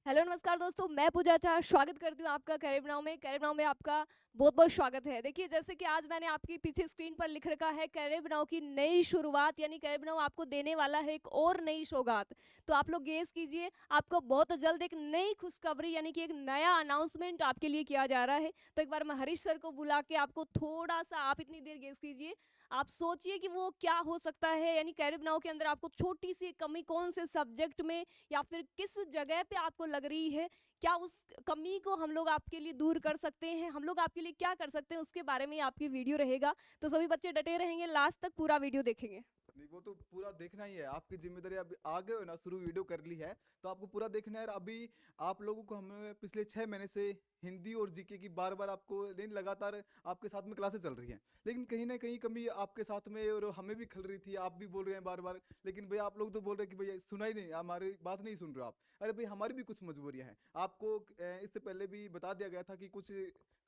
Hello नमस्कार दोस्तों, मैं पूजा आचार्य स्वागत करती हूँ आपका करियर बनाओ में। करियर बनाओ में आपका बहुत बहुत स्वागत है। देखिए, जैसे कि आज मैंने आपकी पीछे स्क्रीन पर लिख रखा है करियर बनाओ की नई शुरुआत, यानी करियर बनाओ आपको देने वाला है एक और नई सौगात। तो आप लोग गेस कीजिए, आपको बहुत जल्द एक नई खुशखबरी यानी कि एक नया अनाउंसमेंट आपके लिए किया जा रहा है। तो एक बार मैं हरीश सर को बुला के आपको थोड़ा सा, आप इतनी देर गेस कीजिए, आप सोचिए कि वो क्या हो सकता है। यानी करियर बनाओ के अंदर आपको छोटी सी कमी कौन से सब्जेक्ट में या फिर किस जगह पे आपको लग रही है, क्या उस कमी को हम लोग आपके लिए दूर कर सकते हैं, हम लोग आपके लिए क्या कर सकते हैं, उसके बारे में आपकी वीडियो रहेगा। तो सभी बच्चे डटे रहेंगे, लास्ट तक पूरा वीडियो देखेंगे। नहीं, वो तो पूरा देखना ही है। आपकी जिम्मेदारी अभी आ गए हो ना, शुरू वीडियो कर ली है तो आपको पूरा देखना है। और अभी आप लोगों को हमें पिछले 6 महीने से हिंदी और जीके की बार बार आपको लेकिन लगातार आपके साथ में क्लासेस चल रही हैं, लेकिन कहीं ना कहीं कमी आपके साथ में और हमें भी खल रही थी। आप भी बोल रहे हैं बार बार, लेकिन भैया आप लोग तो बोल रहे हैं कि भैया सुना ही नहीं, हमारी बात नहीं सुन रहे हो आप। अरे भाई, हमारी भी कुछ मजबूरियां हैं। आपको इससे पहले भी बता दिया गया था कि कुछ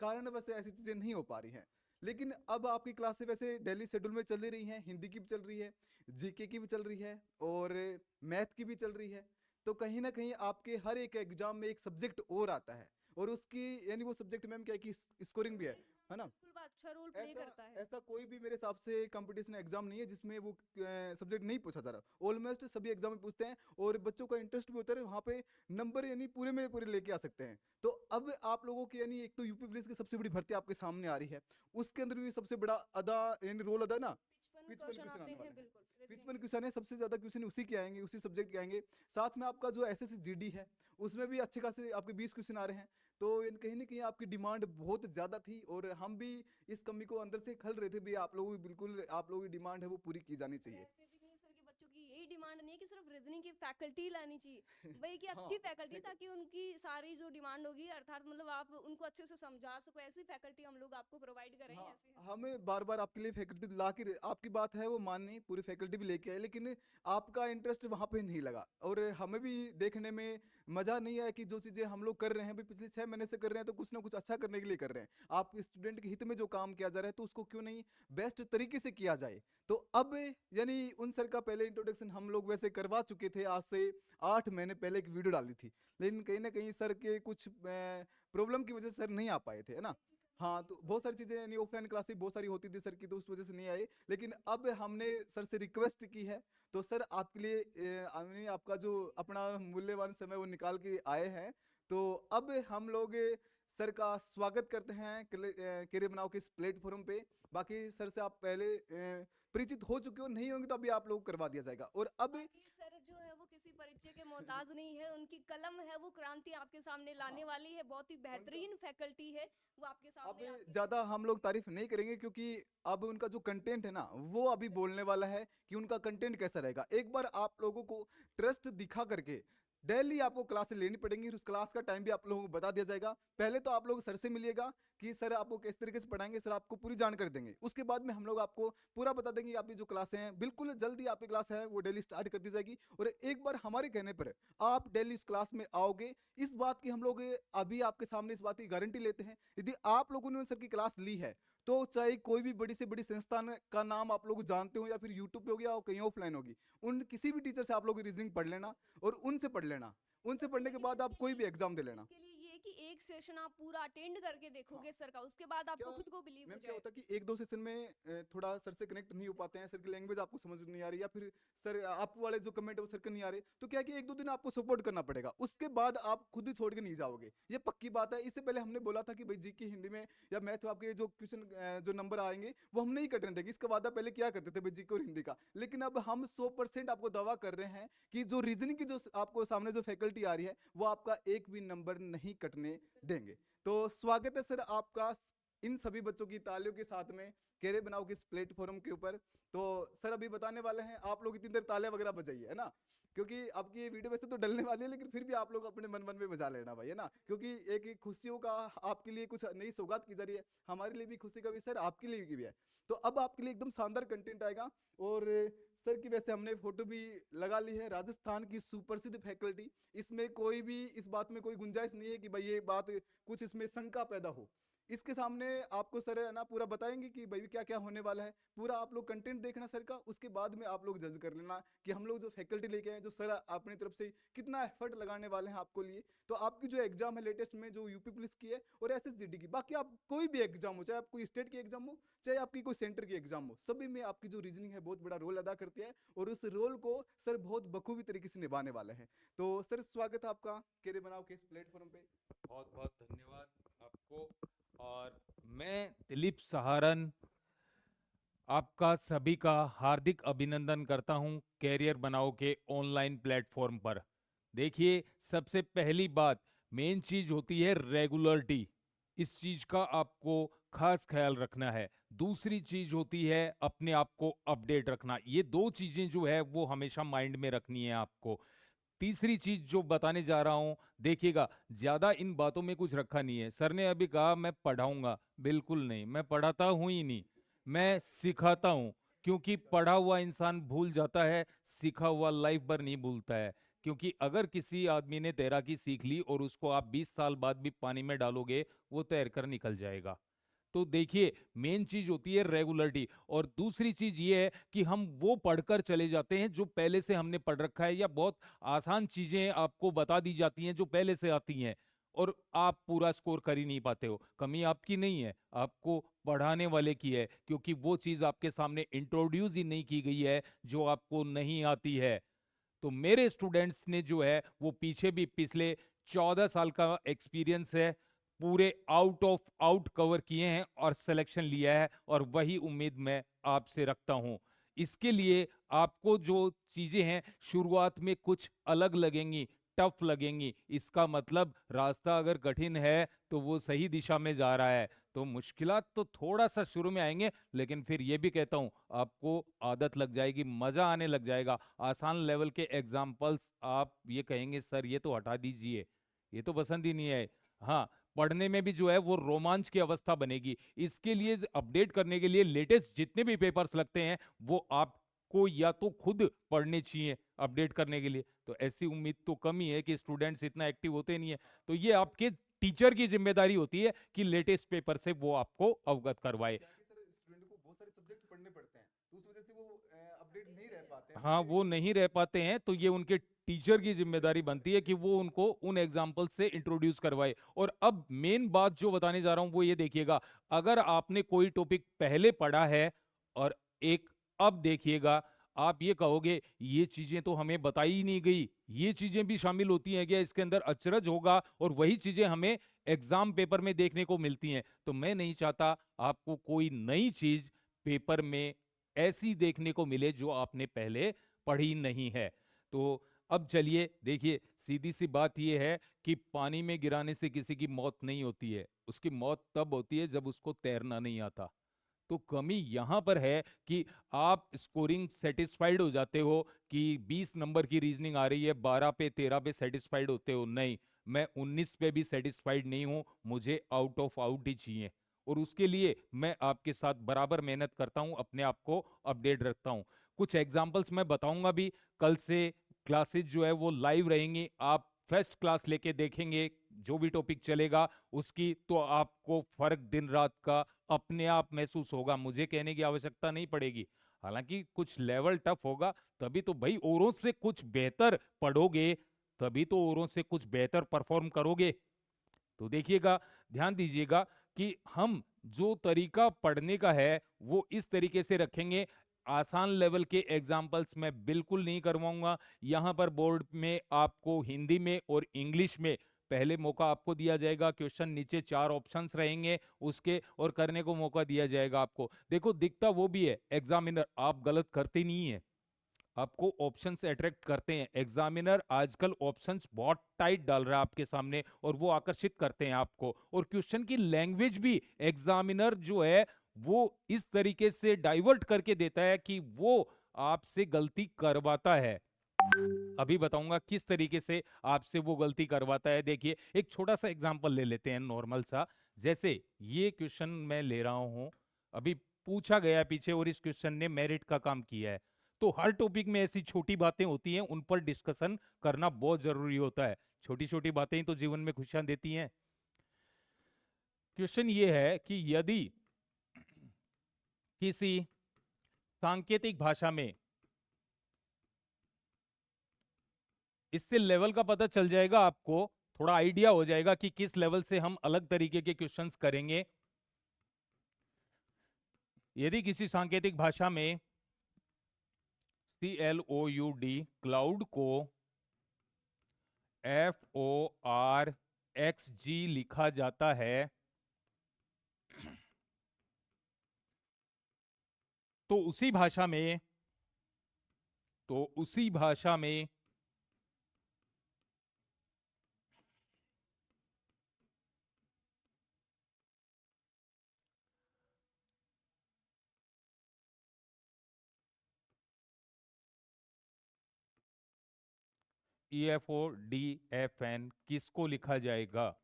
कारण वैसे ऐसी चीजें नहीं हो पा रही हैं। लेकिन अब आपकी क्लासेस वैसे डेली शेड्यूल में चल ही रही हैं। हिंदी की भी चल रही है, जीके की भी चल रही है और मैथ की भी चल रही है। तो कहीं ना कहीं आपके हर एक एग्जाम में एक सब्जेक्ट और आता है, और उसकी यानी वो सब्जेक्ट मैम क्या है कि स्कोरिंग भी है ना। बिल्कुल बात, अच्छा रोल प्ले ऐसा करता है। ऐसा कोई भी मेरे हिसाब से कंपटीशन एग्जाम नहीं है जिसमें वो सब्जेक्ट नहीं पूछा जा रहा। ऑलमोस्ट सभी एग्जाम में पूछते हैं, और बच्चों का इंटरेस्ट भी होता है वहाँ पे। नंबर यानी पूरे में पूरे लेके आ सकते हैं। तो अब आप लोगों की यानी एक तो यूपी पुलिस की सबसे बड़ी भर्ती आपके सामने आ रही है, उसके अंदर भी सबसे बड़ा अदा यानी रोल अदा ना। 55 55 क्वेश्चन क्वेश्चन आते आने हैं, वाले हैं। बिल्कुल रीजनिंग 55 के। क्वेश्चन है, सबसे ज्यादा क्वेश्चन उसी के आएंगे, उसी सब्जेक्ट के आएंगे। साथ में आपका जो एस एस जी डी है, उसमें भी अच्छे खासे आपके 20 क्वेश्चन आ रहे हैं। तो कहीं ना कहीं आपकी डिमांड बहुत ज्यादा थी, और हम भी इस कमी को अंदर से खल रहे थे भी। आप लोगों की बिल्कुल, आप लोगों की डिमांड है वो पूरी की जानी और चाहिए। ऐसे भी नहीं सर कि बच्चों की यही डिमांड नहीं है कि सिर्फ रीजनिंग की फैकल्टी लानी चाहिए, वही कि हाँ, अच्छी फैकल्टी, ताकि उनकी सारी जो डिमांड होगी, अर्थात मतलब आप उनको अच्छे से समझा सको, ऐसी फैकल्टी हम लोग आपको प्रोवाइड करें, हाँ, ऐसे हम। हमें बार बार आपके लिए फैकल्टी ला के, आपकी बात है वो माननी, पूरी फैकल्टी भी लेके आए, लेकिन आपका इंटरेस्ट वहां पे नहीं लगा। और हमें भी देखने में मजा नहीं आया कि जो चीजें हम लोग कर रहे हैं भी पिछले 6 महीने से कर रहे हैं, तो कुछ ना कुछ अच्छा करने के लिए कर रहे हैं। आप स्टूडेंट के हित में जो काम किया जा रहा है, तो उसको क्यों नहीं बेस्ट तरीके से किया जाए। तो अब यानी उन सर का पहले इंट्रोडक्शन हम लोग वैसे करवा चुके थे, आज से 8 महीने पहले एक वीडियो डाली थी। लेकिन कहीं ना कहीं सर के कुछ प्रॉब्लम की वजह से सर नहीं आ पाए थे, है ना। ऐसी कमी हाँ, नहीं तो सर। बहुत सारी चीजें यानी ऑफलाइन क्लासेस बहुत सारी होती थी सर की, तो उस वजह से नहीं आए। लेकिन अब हमने सर से रिक्वेस्ट की है, तो सर आपके लिए यानी आपका जो अपना मूल्यवान समय वो निकाल के आए हैं। तो अब हम लोग सर का स्वागत करते हैं करियर बनाओ के इस प्लेटफॉर्म पे। बाकी सर से आप पहले परिचित हो चुके हो, नहीं होंगे तो अभी आप लोग को करवा दिया जाएगा। और अब बाकी सर जो है वो किसी परिचय के मोहताज नहीं है, उनकी कलम है वो क्रांति आपके सामने लाने हाँ, वाली है, बहुत ही उनका बेहतरीन फैकल्टी है, वो आपके अब सामने आके ज्यादा हम लोग तारीफ नहीं करेंगे, क्योंकि अब उनका जो कंटेंट है ना, वो अभी बोलने वाला है कि उनका कंटेंट कैसा रहेगा। एक बार आप लोगों को ट्रस्ट दिखा करके डेली आपको क्लासेस लेनी पड़ेंगी, उस क्लास का टाइम भी आप लोगों को बता दिया जाएगा। पहले तो आप लोग सर से मिलिएगा कि सर आपको किस तरीके से पढ़ाएंगे, सर आपको पूरी जानकारी देंगे। उसके बाद में हम लोग आपको पूरा बता देंगे कि आपकी जो क्लासें हैं, बिल्कुल जल्दी आपकी क्लास है वो डेली स्टार्ट कर दी जाएगी। और एक बार हमारे कहने पर आप डेली इस क्लास में आओगे, इस बात की हम लोग अभी आपके सामने इस बात की गारंटी लेते हैं। यदि आप लोगों ने सर की क्लास ली है, तो चाहे कोई भी बड़ी से बड़ी संस्थान का नाम आप लोग जानते हो, या फिर यूट्यूब पे हो गया और कहीं ऑफलाइन होगी, उन किसी भी टीचर से आप लोग रीजनिंग पढ़ लेना, और उनसे पढ़ लेना। उनसे बस पढ़ने के लेकिन बाद आप कोई भी एग्जाम दे लेना। इसके लिए ये है कि एक सेशन आप पूरा अटेंड करके हाँ, देखोगे सर का, उसके बाद क्या आपको खुद को बिलीव हो मैम, क्या जाएगा। होता है कि एक दो सेशन में थोड़ा सर से कनेक्ट नहीं हो पाते हैं, सर की लैंग्वेज आपको समझ नहीं आ रही, या फिर सर आप वाले जो कमेंट है वो सर के नहीं आ रहे, तो क्या है कि एक दो दिन आपको सपोर्ट करना पड़ेगा। उसके बाद आप खुद ही छोड़ के नहीं जाओगे, ये पक्की बात है। इससे पहले हमने बोला था कि भाई जी की हिंदी में या मैथ में आपके जो क्वेश्चन जो नंबर आएंगे वो हम नहीं कटने देंगे। इसका वादा पहले क्या करते थे भाई, जी की और हिंदी का। लेकिन अब हम 100% आपको दावा कर रहे हैं कि जो रीजनिंग की जो आपको सामने जो फैकल्टी आ रही है, वो आपका एक भी नंबर नहीं कटने देंगे। तो स्वागत है सर आपका इन सभी बच्चों की तालियों के साथ में कैरियर बनाओ के इस प्लेटफॉर्म के ऊपर। तो सर अभी बताने वाले हैं, आप लोग इतनी देर तालियां वगैरह बजाइए, है ना। क्योंकि आपकी ये वीडियो वैसे तो डलने वाली है, लेकिन फिर भी आप लोग अपने मन मन में बजा लेना भाई, है ना। क्योंकि एक खुशियों का आपके लिए कुछ नई सौगात की जा रही है, हमारे लिए भी खुशी का विषय है, आपके लिए भी है। तो अब आपके लिए एकदम शानदार कंटेंट आएगा। और सर की वैसे हमने फोटो भी लगा ली है, राजस्थान की सुप्रसिद्ध फैकल्टी। इसमें कोई भी इस बात में कोई गुंजाइश नहीं है कि भाई ये बात कुछ इसमें शंका पैदा हो। इसके सामने आपको सर है ना पूरा बताएंगे कि भाई क्या क्या होने वाला है, पूरा आप लोग कंटेंट देखना सर का, उसके बाद में आप लोग जज कर लेना कि हम लोग जो फैकल्टी लेके आए, जो सर अपनी तरफ से कितना एफर्ट लगाने वाले हैं आपको लिए। तो आपकी जो एग्जाम है लेटेस्ट में जो यूपी पुलिस की है और एसएसजीडी की, बाकी आप कोई भी एग्जाम हो, चाहे आप कोई स्टेट की एग्जाम हो, चाहे आपकी कोई सेंटर की एग्जाम हो, सभी में आपकी जो रीजनिंग है बहुत बड़ा रोल अदा करती है और उस रोल को सर बहुत बखूबी तरीके से निभाने वाले हैं। तो सर स्वागत है आपका कैरियर बनाओ के इस प्लेटफॉर्म पे। बहुत बहुत धन्यवाद आपको। और मैं दिलीप सहारन आपका सभी का हार्दिक अभिनंदन करता हूं कैरियर बनाओ के ऑनलाइन प्लेटफॉर्म पर। देखिए, सबसे पहली बात, मेन चीज होती है रेगुलरिटी। इस चीज का आपको खास ख्याल रखना है। दूसरी चीज होती है अपने आप को अपडेट रखना। ये दो चीजें जो है वो हमेशा माइंड में रखनी है आपको। तीसरी चीज जो बताने जा रहा हूं, देखिएगा, ज्यादा इन बातों में कुछ रखा नहीं है। सर ने अभी कहा मैं पढ़ाऊंगा, बिल्कुल नहीं, मैं पढ़ाता हूं ही नहीं, मैं सिखाता हूं। क्योंकि पढ़ा हुआ इंसान भूल जाता है, सीखा हुआ लाइफ भर नहीं भूलता है। क्योंकि अगर किसी आदमी ने तैराकी सीख ली और उसको आप 20 साल बाद भी पानी में डालोगे, वो तैर कर निकल जाएगा। तो देखिए, मेन चीज होती है रेगुलरिटी। और दूसरी चीज ये है कि हम वो पढ़कर चले जाते हैं जो पहले से हमने पढ़ रखा है, या बहुत आसान चीजें आपको बता दी जाती हैं जो पहले से आती हैं, और आप पूरा स्कोर कर ही नहीं पाते हो। कमी आपकी नहीं है, आपको पढ़ाने वाले की है, क्योंकि वो चीज आपके सामने इंट्रोड्यूस ही नहीं की गई है जो आपको नहीं आती है। तो मेरे स्टूडेंट्स ने जो है वो पीछे भी पिछले 14 साल का एक्सपीरियंस है, पूरे आउट ऑफ आउट कवर किए हैं और सिलेक्शन लिया है, और वही उम्मीद मैं आपसे रखता हूं। इसके लिए आपको जो चीजें हैं शुरुआत में कुछ अलग लगेंगी, टफ लगेंगी, इसका मतलब रास्ता अगर कठिन है तो वो सही दिशा में जा रहा है। तो मुश्किलात तो थोड़ा सा शुरू में आएंगे, लेकिन फिर ये भी कहता हूं आपको आदत लग जाएगी, मजा आने लग जाएगा। आसान लेवल के एग्जाम्पल्स आप ये कहेंगे सर ये तो हटा दीजिए, ये तो पसंद ही नहीं है। हाँ, पढ़ने में भी जो है वो रोमांच की अवस्था बनेगी। इसके लिए अपडेट करने के लिए लेटेस्ट जितने भी पेपर्स लगते हैं वो आपको या तो खुद पढ़ने चाहिए अपडेट करने के लिए। तो ऐसी उम्मीद तो कम ही है कि स्टूडेंट्स इतना एक्टिव होते नहीं है। तो ये आपके टीचर की जिम्मेदारी होती है कि लेटेस्ट पेपर से वो आपको अवगत करवाए। क्या है कि सर स्टूडेंट को बहुत सारे सब्जेक्ट पढ़ने पड़ते हैं, तो उस वजह से वो अपडेट नहीं रह पाते हैं, हाँ, मुझे वो नहीं रह पाते हैं, तो ये उनके टीचर की जिम्मेदारी बनती है कि वो उनको उन एग्जाम्पल से इंट्रोड्यूस करवाए। और अब मेन बात जो बताने जा रहा हूं वो ये देखिएगा, अगर आपने कोई टॉपिक पहले पढ़ा है और एक अब देखिएगा, आप ये कहोगे ये चीजें तो हमें बताई ही नहीं गई, ये चीजें भी शामिल होती हैं क्या, इसके अंदर अचरज होगा, और वही चीजें हमें एग्जाम पेपर में देखने को मिलती हैं। तो मैं नहीं चाहता आपको कोई नई चीज पेपर में ऐसी देखने को मिले जो आपने पहले पढ़ी नहीं है। तो अब चलिए देखिए, सीधी सी बात यह है कि पानी में गिराने से किसी की मौत नहीं होती है, उसकी मौत तब होती है जब उसको तैरना नहीं आता। तो कमी यहां पर है कि आप स्कोरिंग सेटिस्फाइड हो जाते हो कि 20 नंबर की रीजनिंग आ रही है, 12 पे 13 पे सेटिस्फाइड होते हो। नहीं, मैं 19 पे भी सेटिस्फाइड नहीं हूं, मुझे आउट ऑफ आउट ही चाहिए। और उसके लिए मैं आपके साथ बराबर मेहनत करता हूं, अपने आप को अपडेट रखता हूं। कुछ एग्जाम्पल्स मैं बताऊंगा भी। कल से क्लासेस जो है वो लाइव रहेंगी, आप फर्स्ट क्लास लेके देखेंगे, जो भी टॉपिक चलेगा उसकी, तो आपको फर्क दिन रात का अपने आप महसूस होगा, मुझे कहने की आवश्यकता नहीं पड़ेगी। हालांकि कुछ लेवल टफ होगा, तभी तो भाई औरों से कुछ बेहतर पढ़ोगे, तभी तो औरों से कुछ बेहतर परफॉर्म करोगे। तो देखिएगा, ध्यान दीजिएगा कि हम जो तरीका पढ़ने का है वो इस तरीके से रखेंगे। आसान लेवल के एग्जाम्पल्स मैं बिल्कुल नहीं करवाऊंगा। यहां पर बोर्ड में आपको हिंदी में और इंग्लिश में पहले मौका आपको दिया जाएगा, क्वेश्चन नीचे 4 ऑप्शंस रहेंगे उसके, और करने को मौका दिया जाएगा आपको। देखो, दिखता वो भी है एग्जामिनर, आप गलत करते नहीं है, आपको ऑप्शंस अट्रैक्ट करते हैं। एग्जामिनर आजकल ऑप्शंस बहुत टाइट डाल रहा है आपके सामने, और वो आकर्षित करते हैं आपको। और क्वेश्चन की लैंग्वेज भी एग्जामिनर जो है वो इस तरीके से डाइवर्ट करके देता है कि वो आपसे गलती करवाता है। अभी बताऊंगा किस तरीके से आपसे वो गलती करवाता है। देखिए, एक छोटा सा एग्जांपल ले लेते हैं, नॉर्मल सा। जैसे ये क्वेश्चन मैं ले रहा हूं, अभी पूछा गया है पीछे, और इस क्वेश्चन ने मेरिट का काम किया है। तो हर टॉपिक में ऐसी छोटी बातें होती हैं, उन पर डिस्कशन करना बहुत जरूरी होता है। छोटी छोटी बातें ही तो जीवन में खुशियां देती हैं। क्वेश्चन ये है कि यदि किसी सांकेतिक भाषा में, इससे लेवल का पता चल जाएगा आपको, थोड़ा आइडिया हो जाएगा कि किस लेवल से हम अलग तरीके के क्वेश्चंस करेंगे। यदि किसी सांकेतिक भाषा में CLOUD क्लाउड को FORXG लिखा जाता है, तो उसी भाषा में EFODFN किसको लिखा जाएगा?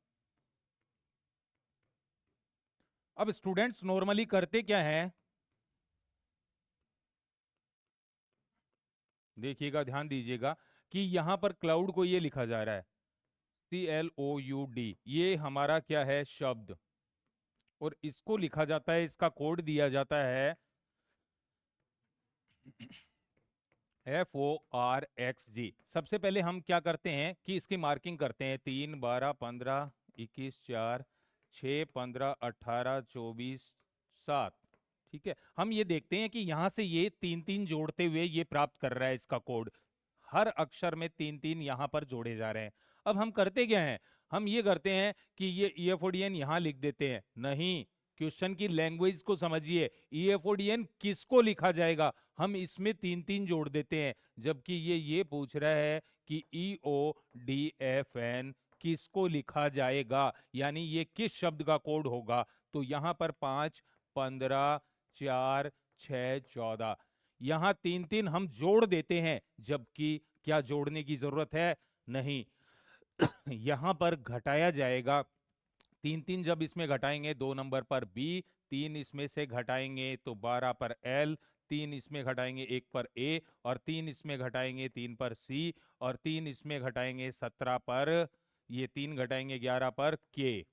अब स्टूडेंट्स नॉर्मली करते क्या हैं, देखिएगा, ध्यान दीजिएगा कि यहां पर क्लाउड को ये लिखा जा रहा है CLOUD, ये हमारा क्या है, शब्द, और इसको लिखा जाता है, इसका कोड दिया जाता है FORXG। सबसे पहले हम क्या करते हैं कि इसकी मार्किंग करते हैं, 3, 12, 15, 21, 4, 6, 15, 18, 24, 7। ठीक है, हम ये देखते हैं कि यहां से ये 3-3 जोड़ते हुए ये प्राप्त कर रहा है इसका कोड। हर अक्षर में 3-3 यहां पर जोड़े जा रहे हैं। अब हम करते क्या हैं, हम ये करते हैं कि ये EFODN यहां लिख देते हैं। नहीं, क्वेश्चन की लैंग्वेज को समझिए, EFODN किसको लिखा जाएगा, हम इसमें 3-3 जोड़ देते हैं, जबकि ये पूछ रहा है कि EODFN किसको लिखा जाएगा, यानी ये किस शब्द का कोड होगा। तो यहां पर 5, 15, 4, 6, 14, यहां 3-3 हम जोड़ देते हैं, जबकि क्या जोड़ने की जरूरत है, नहीं। यहां पर घटाया जाएगा, 3-3 जब इसमें घटाएंगे 2 नंबर पर B, 3 इसमें से घटाएंगे तो 12 पर L, 3 इसमें घटाएंगे 1 पर A, और 3 इसमें घटाएंगे 3 पर C, और 3 इसमें घटाएंगे 17 पर, ये 3 घटाएंगे 11 पर K।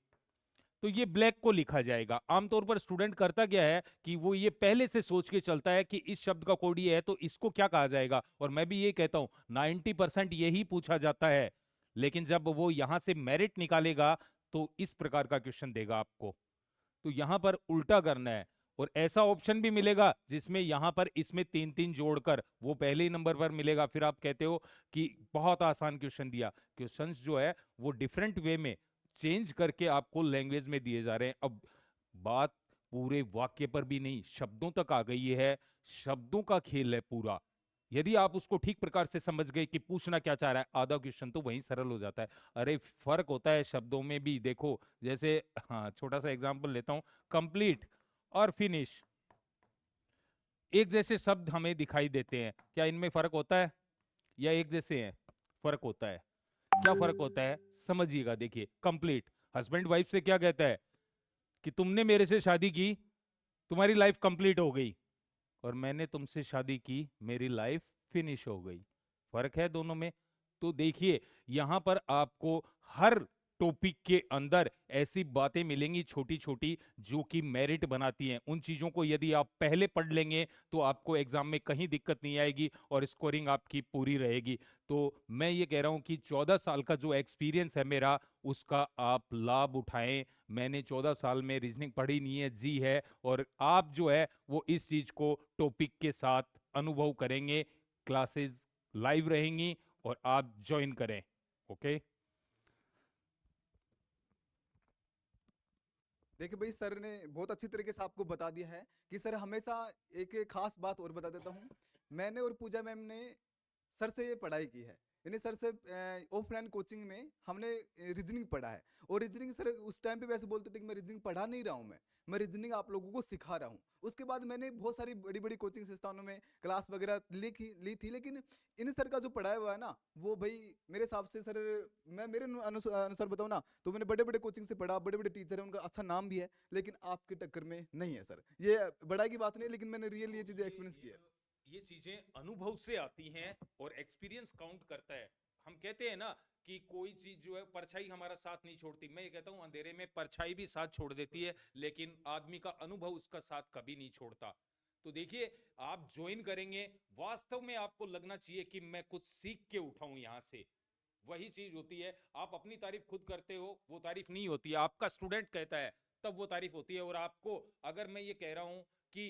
तो ये ब्लैक को लिखा जाएगा। आमतौर पर स्टूडेंट करता क्या है कि वो ये पहले से सोच के चलता है कि इस शब्द का कोड ये है तो इसको क्या कहा जाएगा, और मैं भी ये कहता हूं 90% यही पूछा जाता है, लेकिन जब वो यहां से मेरिट निकालेगा तो इस प्रकार का क्वेश्चन देगा आपको। तो यहां पर उल्टा करना है, और ऐसा ऑप्शन भी मिलेगा जिसमें यहां पर इसमें 3-3 जोड़कर वो पहले ही नंबर पर मिलेगा। फिर आप कहते हो कि बहुत आसान क्वेश्चन दिया। क्वेश्चंस जो है वो डिफरेंट वे में चेंज करके आपको लैंग्वेज में दिए जा रहे हैं। अब बात पूरे वाक्य पर भी नहीं, शब्दों तक आ गई है, शब्दों का खेल है पूरा। यदि आप उसको ठीक प्रकार से समझ गए कि पूछना क्या चाह रहा है, आधा क्वेश्चन तो वहीं सरल हो जाता है। अरे फर्क होता है शब्दों में भी, देखो जैसे, हाँ छोटा सा एग्जांपल लेता हूं, कंप्लीट और फिनिश, एक जैसे शब्द हमें दिखाई देते हैं, क्या इनमें फर्क होता है या एक जैसे हैं? फर्क होता है। क्या फर्क होता है समझिएगा, देखिए कंप्लीट हस्बैंड वाइफ से क्या कहता है कि तुमने मेरे से शादी की, तुम्हारी लाइफ कंप्लीट हो गई, और मैंने तुमसे शादी की, मेरी लाइफ फिनिश हो गई। फर्क है दोनों में। तो देखिए यहां पर आपको हर टॉपिक के अंदर ऐसी बातें मिलेंगी छोटी छोटी जो कि मेरिट बनाती हैं। उन चीजों को यदि आप पहले पढ़ लेंगे तो आपको एग्जाम में कहीं दिक्कत नहीं आएगी और स्कोरिंग आपकी पूरी रहेगी। तो मैं ये कह रहा हूं कि 14 साल का जो एक्सपीरियंस है मेरा, उसका आप लाभ उठाएं। मैंने 14 साल में रीजनिंग पढ़ी नहीं है, जी है, और आप जो है वो इस चीज को टॉपिक के साथ अनुभव करेंगे। क्लासेस लाइव रहेंगी और आप ज्वाइन करें। ओके, देखिए भाई, सर ने बहुत अच्छी तरीके से आपको बता दिया है कि सर हमेशा एक खास बात और बता देता हूँ। मैंने और पूजा मैम ने सर से ये पढ़ाई की है, यानी सर से ऑफलाइन कोचिंग में हमने रीजनिंग पढ़ा है। और रीजनिंग सर उस टाइम पे वैसे बोलते थे कि मैं रीजनिंग पढ़ा नहीं रहा हूँ, मैं रीजनिंग आप लोगों को सिखा रहा हूँ। उसके बाद मैंने बहुत सारी बड़ी बड़ी कोचिंग संस्थानों में क्लास वगैरह ली थी, लेकिन इन सर का जो पढ़ाया हुआ है ना, वो भाई मेरे हिसाब से सर, मैं मेरे अनुसार बताऊँ ना, तो मैंने बड़े बड़े कोचिंग से पढ़ा, बड़े बड़े टीचर हैं, उनका अच्छा नाम भी है, लेकिन आपके टक्कर में नहीं है सर। ये बड़ाई की बात नहीं है, लेकिन मैंने रियल ये चीज़ें एक्सपीरियंस की है। ये चीजें अनुभव से आती हैं और एक्सपीरियंस काउंट करता है। हम कहते हैं ना कि कोई चीज जो है परछाई हमारा साथ नहीं छोड़ती। मैं ये कहता हूं अंधेरे में परछाई भी साथ छोड़ देती है, लेकिन आदमी का अनुभव उसका साथ कभी नहीं छोड़ता। तो देखिए, आप ज्वाइन करेंगे, वास्तव में आपको लगना चाहिए कि मैं कुछ सीख के उठाऊं यहां से। वही चीज होती है, आप अपनी तारीफ खुद करते हो, वो तारीफ नहीं होती है, आपका स्टूडेंट कहता है तब वो तारीफ होती है। और आपको अगर मैं ये कह रहा हूं कि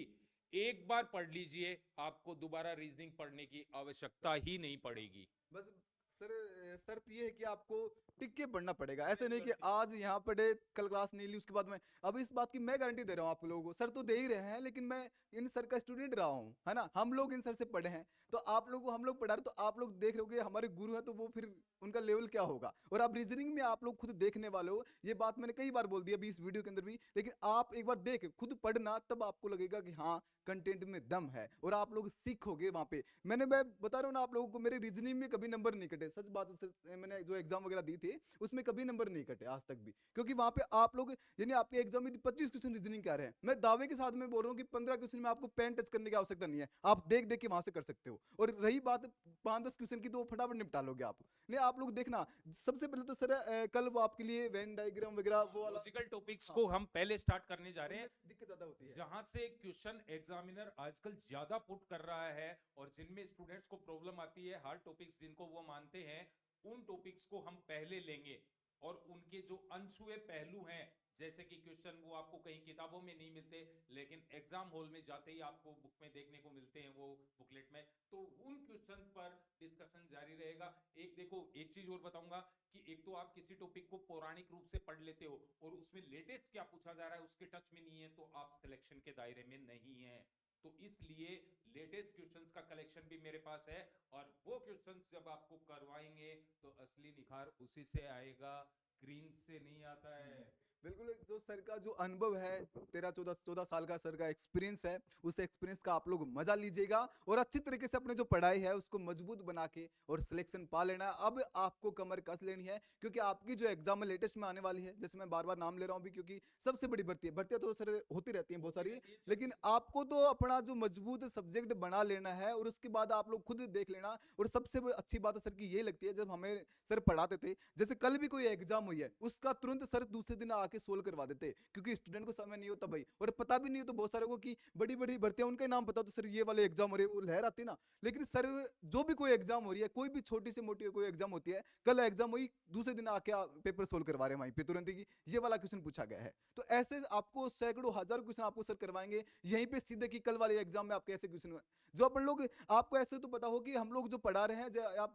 एक बार पढ़ लीजिए, आपको दोबारा रीजनिंग पढ़ने की आवश्यकता ही नहीं पड़ेगी। बस सर शर्त ये है कि आपको टिक के पढ़ना पड़ेगा। ऐसे नहीं कि आज यहाँ पढ़े कल क्लास नहीं ली उसके बाद में। अब इस बात की मैं गारंटी दे रहा हूँ आप लोगों को, सर तो दे ही रहे हैं लेकिन मैं इन सर का स्टूडेंट रहा हूँ, है ना। हम लोग इन सर से पढ़े हैं, तो आप लोगों को हम लोग पढ़ा रहे, तो आप लोग देख रहे हो कि हमारे गुरु हैं, तो वो फिर उनका लेवल क्या होगा। और आप रीजनिंग में आप लोग खुद देखने वाले हो, ये बात मैंने कई बार बोल दी अभी इस वीडियो के अंदर भी, लेकिन आप एक बार देख खुद पढ़ना, तब आपको लगेगा कि हाँ कंटेंट में दम है और आप लोग सीखोगे वहां पे। मैं बता रहा हूँ ना आप लोगों को, मेरे रीजनिंग में कभी नंबर नहीं कटे, सच बात है। मैंने जो एग्जाम वगैरह दी थी उसमें कभी नंबर नहीं कटे आज तक भी, क्योंकि वहां पे आप लोग, यानी आपके एग्जाम में 25 क्वेश्चन रीजनिंग के आ रहे हैं, मैं दावे के साथ में बोल रहा हूँ कि 15 क्वेश्चन में आपको पेन टच करने की आवश्यकता नहीं है, आप देख देख के वहां से कर सकते हो। और रही बात 5-10 क्वेश्चन की, तो वो फटाफट निपटा लोगे आप। नहीं, आप लोग देखना, सबसे पहले तो सर कल वो आपके लिए वेन डायग्राम वगैरह वो वाला लॉजिकल टॉपिक्स को हम पहले स्टार्ट करने जा रहे हैं, दिक्कत ज्यादा होती है। जहां से क्वेश्चन एग्जामिनर आजकल ज्यादा पुट कर रहा है और जिनमें स्टूडेंट्स को प्रॉब्लम आती है, हार्ड टॉपिक्स जिनको वो मानते हैं, उन टॉपिक्स को हम पहले लेंगे। और उनके जो अनछुए पहलू हैं, जैसे कि क्वेश्चन वो आपको कहीं किताबों में नहीं मिलते, लेकिन एग्जाम हॉल में जाते ही आपको बुक में देखने को मिलते हैं, वो बुकलेट में, तो उन क्वेश्चंस पर डिस्कशन जारी रहेगा। एक देखो, एक चीज और बताऊंगा कि एक तो आप किसी टॉपिक को पौराणिक रूप से पढ़ लेते हो और उसमें लेटेस्ट क्या पूछा जा रहा है उसके टच में नहीं है, तो आप सिलेक्शन के दायरे में नहीं है। तो इसलिए लेटेस्ट क्वेश्चंस का कलेक्शन भी मेरे पास है, और वो क्वेश्चंस जब आपको करवाएंगे तो असली निखार उसी से आएगा, क्रीम से नहीं आता है। बिल्कुल, जो सर का जो अनुभव है, 13-14 साल का सर का एक्सपीरियंस है, उस एक्सपीरियंस का आप लोग मजा लीजिएगा और अच्छी तरीके से अपने जो पढ़ाई है उसको मजबूत बना के और सिलेक्शन पा लेना है। अब आपको कमर कस लेनी है, क्योंकि आपकी जो एग्जाम है लेटेस्ट में आने वाली है, जैसे मैं बार बार नाम ले रहा हूँ अभी, क्योंकि सबसे बड़ी भर्ती है, भर्तियां तो सर होती रहती हैं बहुत सारी, लेकिन आपको तो अपना जो मजबूत सब्जेक्ट बना लेना है और उसके बाद आप लोग खुद देख लेना। और सबसे अच्छी बात सर की ये लगती है, जब हमें सर पढ़ाते थे, जैसे कल भी कोई एग्जाम हुई है, उसका तुरंत सर दूसरे दिन आके सोल्व करवा देते, क्योंकि स्टूडेंट को समय नहीं होता भाई, और पता भी नहीं हो तो बहुत सारे को कि बड़ी बड़ी भर्तियां उनका नाम पता, तो सर ये वाले एग्जाम हो रहे, वो लहर आती ना। लेकिन सर जो भी कोई एग्जाम हो रही है, कोई भी छोटी से मोटी कोई एग्जाम होती है, कल एग्जाम हुई, दूसरे दिन आके पेपर सोल्व करवा रहे हैं वहीं पे तुरंत ही, ये वाला क्वेश्चन पूछा गया है। तो ऐसे आपको सैकड़ों हजारों क्वेश्चन आपको सर करवाएंगे यहीं पे सीधे, कि कल वाले एग्जाम में आपके ऐसे क्वेश्चन जो अपन लोग, आपको ऐसे तो पता हो कि हम लोग जो पढ़ा रहे हैं,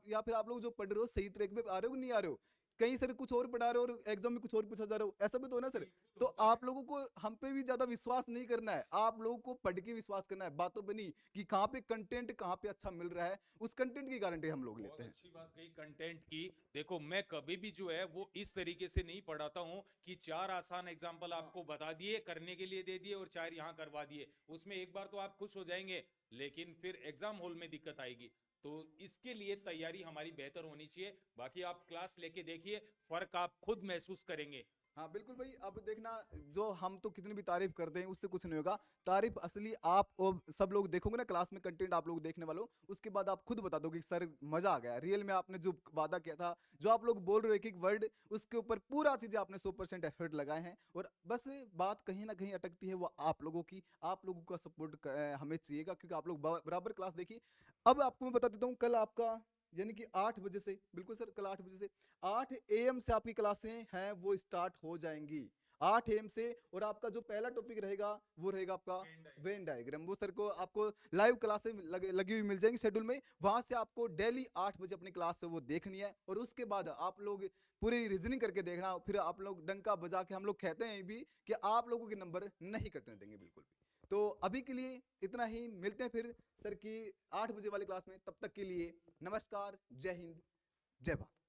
या फिर आप लोग जो पढ़ रहे हो सही ट्रैक पे आ रहे हो नहीं आ रहे हो, कहीं सर कुछ और पढ़ा रहे हो और एग्जाम में कुछ और पूछा जा रहा हो, ऐसा भी तो है ना सर। तो आप लोगों को हम पे भी ज्यादा विश्वास नहीं करना है, आप लोगों को पढ़ के विश्वास करना है, बातों पे नहीं कि कहाँ पे कंटेंट कहाँ पे अच्छा मिल रहा है, उस कंटेंट की गारंटी हम लोग बहुत लेते हैं। अच्छी बात कही कंटेंट की। देखो, मैं कभी भी जो है वो इस तरीके से नहीं पढ़ाता हूं कि 4 आसान एग्जाम्पल आपको बता दिए, करने के लिए दे दिए और 4 यहां करवा दिए, उसमें एक बार तो आप खुश हो जाएंगे, लेकिन फिर एग्जाम हॉल में दिक्कत आएगी। तो इसके लिए तैयारी हमारी बेहतर होनी चाहिए। बाकी आप क्लास लेके देखिए, फर्क आप खुद महसूस करेंगे। हाँ बिल्कुल भाई, अब देखना, जो हम तो कितनी भी तारीफ करते हैं उससे कुछ नहीं होगा, तारीफ असली आप और सब लोग देखोगे ना क्लास में, कंटेंट आप लोग देखने वालों, उसके बाद आप खुद बता दोगे कि सर मजा आ गया, रियल में आपने जो वादा किया था, जो आप लोग बोल रहे हो एक एक वर्ड, उसके ऊपर पूरा चीजें आपने 100% एफर्ट लगाए हैं। और बस बात कहीं ना कहीं अटकती है वो आप लोगों की, आप लोगों का सपोर्ट हमें चाहिएगा, क्योंकि आप लोग बराबर क्लास देखिए। अब आपको मैं बता देता हूँ, कल आपका यानी कि 8 बजे से, बिल्कुल सर कल 8 बजे से 8 AM से आपकी क्लासें हैं वो स्टार्ट हो जाएंगी, 8 AM से। और आपका जो पहला टॉपिक रहेगा वो रहेगा आपका वेन डायग्राम, वो सर को आपको लाइव क्लासें लगी हुई मिल जाएंगी शेड्यूल में, वहां से आपको डेली 8 बजे अपनी क्लास से वो देखनी है। और उसके बाद आप लोग पूरी रीजनिंग करके देखना, फिर आप लोग डंका बजा के, हम लोग कहते हैं भी कि आप लोगों के नंबर नहीं कटने देंगे बिल्कुल भी। तो अभी के लिए इतना ही, मिलते हैं फिर सर की 8 बजे वाली क्लास में, तब तक के लिए नमस्कार, जय हिंद, जय भारत।